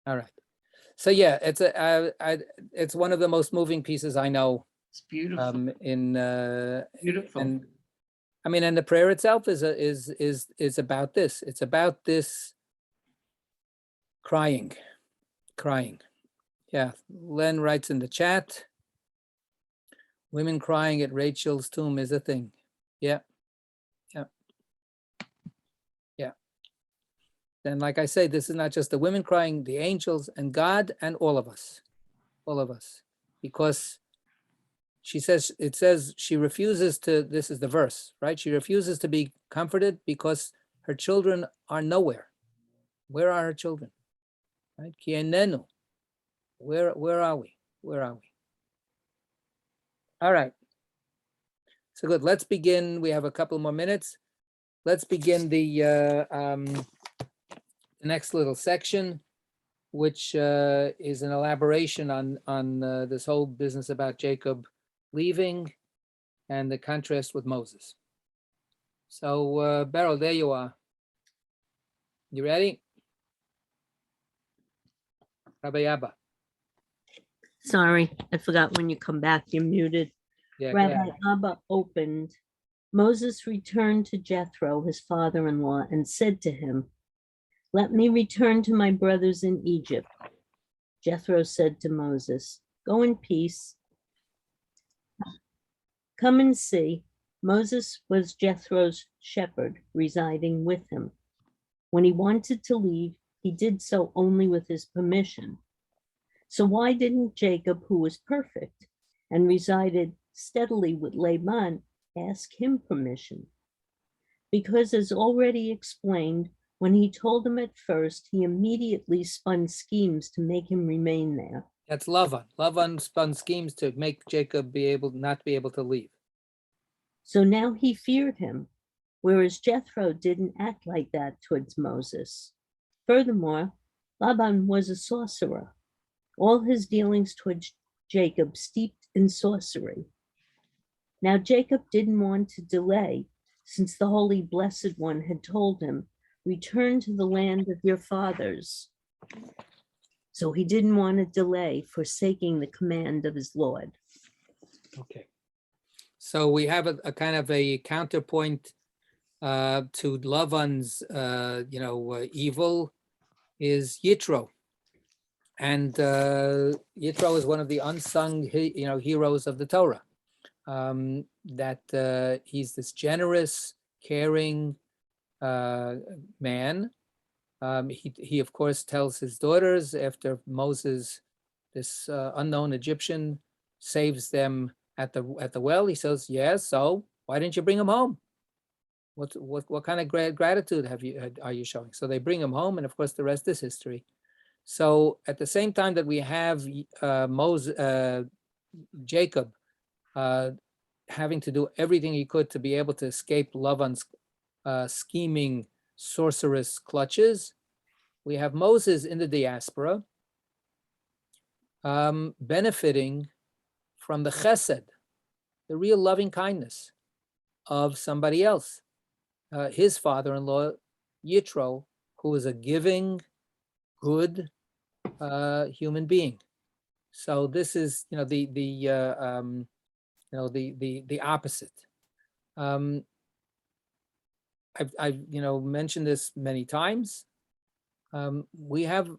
All right. So yeah, it's one of the most moving pieces I know. It's beautiful. Beautiful. And I mean, and the prayer itself is about this. It's about this crying. Yeah, Len writes in the chat, women crying at Rachel's tomb is a thing. Yeah. And like I say, this is not just the women crying, the angels and God and all of us, because it says she refuses to, this is the verse, right? She refuses to be comforted because her children are nowhere. Where are her children? Right? Ki enenu. Where are we? All right. So good. Let's begin. We have a couple more minutes. Let's begin the next little section, which is an elaboration on this whole business about Jacob leaving and the contrast with Moses. So Beryl, there you are. You ready? Rabbi Abba. Sorry, I forgot when you come back, you're muted. Yeah, Rabbi Abba opened. Moses returned to Jethro, his father-in-law, and said to him, "Let me return to my brothers in Egypt." Jethro said to Moses, "Go in peace. Come and see." Moses was Jethro's shepherd, residing with him. When he wanted to leave, he did so only with his permission. So why didn't Jacob, who was perfect and resided steadily with Laban, ask him permission? Because, as already explained, when he told him at first, he immediately spun schemes to make him remain there. That's Lavan. Lavan spun schemes to make Jacob not be able to leave. So now he feared him, whereas Jethro didn't act like that towards Moses. Furthermore, Laban was a sorcerer, all his dealings towards Jacob steeped in sorcery. Now Jacob didn't want to delay, since the Holy Blessed One had told him, "Return to the land of your fathers." So he didn't want to delay, forsaking the command of his Lord. Okay. So we have a kind of a counterpoint to Lavan's, evil is Yitro. And Yitro is one of the unsung, heroes of the Torah. That he's this generous, caring man. He of course tells his daughters after Moses, this unknown Egyptian, saves them at the well. He says, "Yes, so why didn't you bring him home? What kind of gratitude are you showing?" So they bring him home, and of course the rest is history. So at the same time that we have Jacob having to do everything he could to be able to escape Lavan's scheming, sorcerous clutches, we have Moses in the diaspora benefiting from the chesed, the real loving kindness of somebody else, his father-in-law, Yitro, who is a giving, good human being. So this is, the opposite. I've mentioned this many times. We have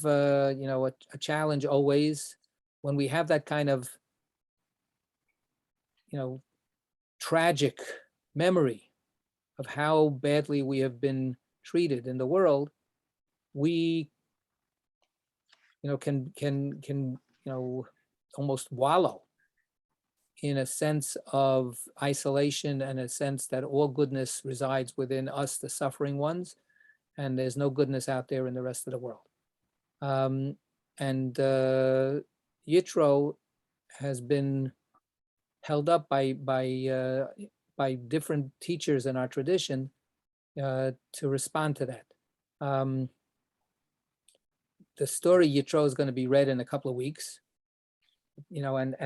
a challenge always when we have that kind of tragic memory of how badly we have been treated in the world. We can almost wallow in a sense of isolation and a sense that all goodness resides within us, the suffering ones, and there's no goodness out there in the rest of the world. And Yitro has been held up by different teachers in our tradition to respond to that. The story Yitro is going to be read in a couple of weeks, and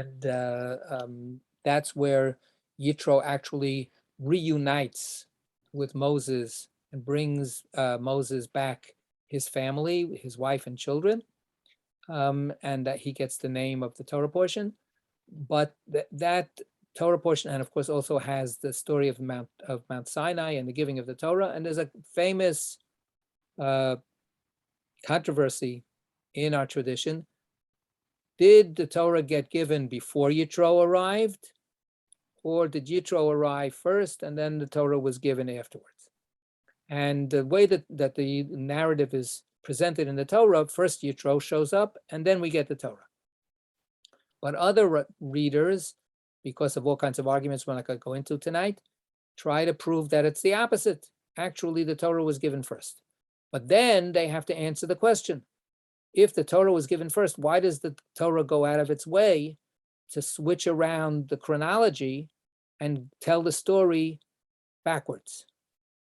that's where Yitro actually reunites with Moses and brings Moses back his family, his wife and children, and that he gets the name of the Torah portion. But that Torah portion, and of course also has the story of Mount Sinai and the giving of the Torah. And there's a famous controversy in our tradition. Did the Torah get given before Yitro arrived, or did Yitro arrive first and then the Torah was given afterwards? And the way that the narrative is presented in the Torah, first Yitro shows up and then we get the Torah. But other readers, because of all kinds of arguments we're not going to go into tonight, try to prove that it's the opposite. Actually, the Torah was given first. But then they have to answer the question. If the Torah was given first, why does the Torah go out of its way to switch around the chronology and tell the story backwards?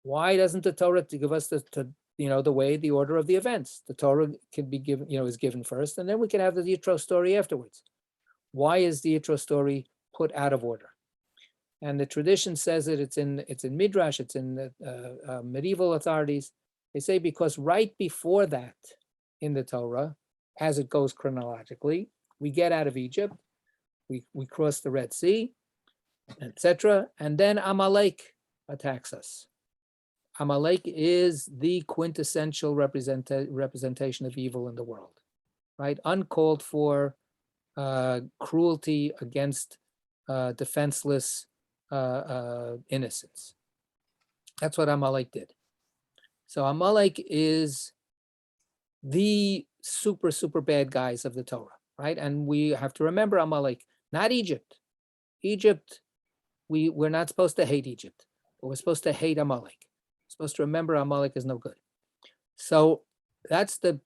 Why doesn't the Torah give us the way, the order of the events? The Torah can be given, is given first, and then we can have the Yitro story afterwards. Why is the Yitro story put out of order? And the tradition says that it's in Midrash, it's in the medieval authorities. They say because right before that in the Torah, as it goes chronologically, we get out of Egypt, we cross the Red Sea, etc., and then Amalek attacks us. Amalek is the quintessential representation of evil in the world, right? Uncalled for cruelty against defenseless innocents. That's what Amalek did. So Amalek is the super, super bad guys of the Torah, right? And we have to remember Amalek, not Egypt. Egypt, we're not supposed to hate Egypt, but we're supposed to hate Amalek. We're supposed to remember Amalek is no good. So that's the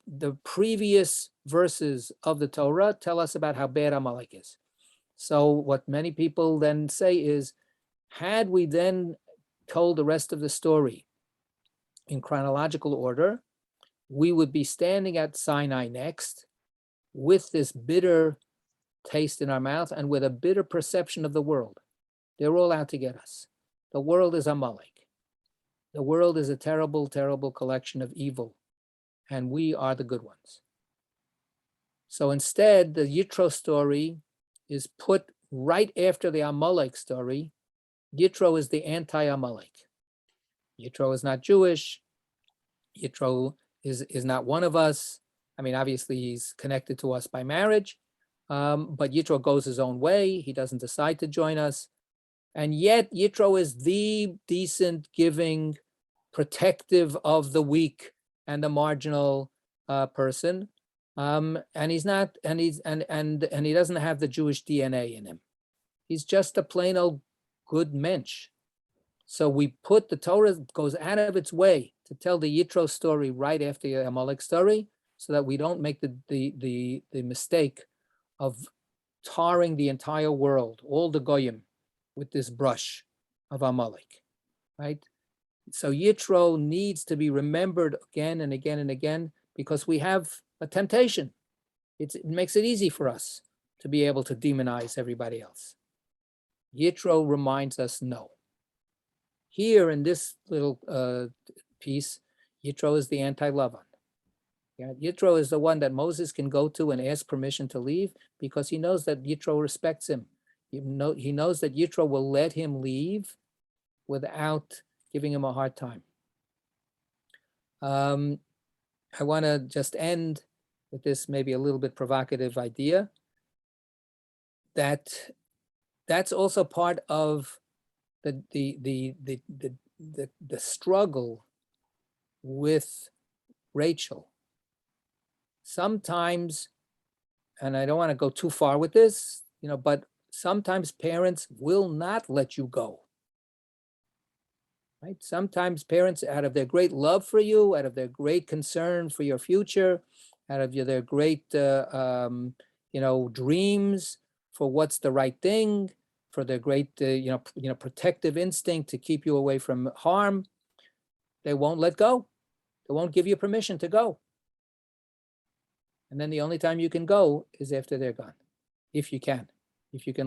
previous verses of the Torah tell us about how bad Amalek is. So what many people then say is, had we then told the rest of the story in chronological order, we would be standing at Sinai next with this bitter taste in our mouth and with a bitter perception of the world. They're all out to get us. The world is Amalek. The world is a terrible, terrible collection of evil, and we are the good ones. So instead, the Yitro story is put right after the Amalek story. Yitro is the anti-Amalek. Yitro is not Jewish. Yitro is not one of us. I mean, obviously he's connected to us by marriage, but Yitro goes his own way. He doesn't decide to join us. And yet Yitro is the decent, giving, protective of the weak and the marginal person. And he's not, and he doesn't have the Jewish DNA in him. He's just a plain old good mensch. So we put the Torah goes out of its way to tell the Yitro story right after the Amalek story, so that we don't make the mistake of tarring the entire world, all the goyim, with this brush of Amalek, right? So Yitro needs to be remembered again and again and again, because we have a temptation. It makes it easy for us to be able to demonize everybody else. Yitro reminds us, no. Here in this little piece, Yitro is the anti-Lavan. Yeah, Yitro is the one that Moses can go to and ask permission to leave, because he knows that Yitro respects him. He knows that Yitro will let him leave without giving him a hard time. I want to just end with this maybe a little bit provocative idea, that's also part of the struggle with Rachel. Sometimes, and I don't want to go too far with this, but sometimes parents will not let you go. Right? Sometimes parents, out of their great love for you, out of their great concern for your future, out of their great dreams for what's the right thing, for their great protective instinct to keep you away from harm, they won't let go. They won't give you permission to go. And then the only time you can go is after they're gone, if you can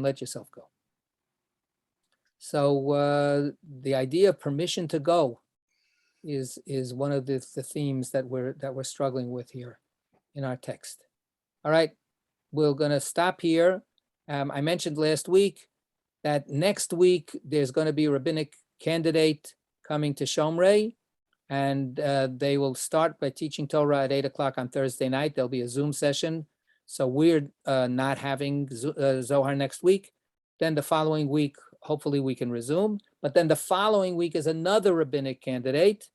let yourself go. So the idea of permission to go is one of the themes that we're struggling with here in our text. All right, we're gonna stop here. I mentioned last week that next week there's going to be a rabbinic candidate coming to Shomrei, and they will start by teaching Torah at 8 o'clock on Thursday night. There'll be a Zoom session. So we're not having Zohar next week. Then the following week, hopefully we can resume. But then the following week is another rabbinic candidate.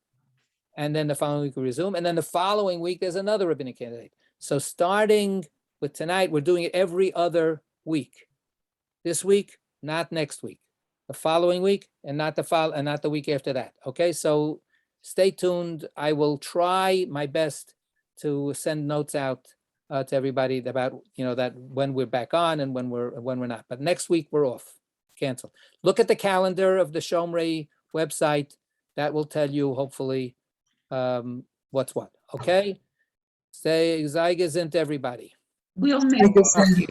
And then the following week we resume. And then the following week, there's another rabbinic candidate. So starting with tonight, we're doing it every other week. This week, not next week. The following week, and not the week after that. Okay, so stay tuned. I will try my best to send notes out to everybody about that when we're back on and when we're not. But next week we're off, canceled. Look at the calendar of the Shomrei website. That will tell you hopefully what's what. Okay, say Zeig gesund, everybody. We'll miss you.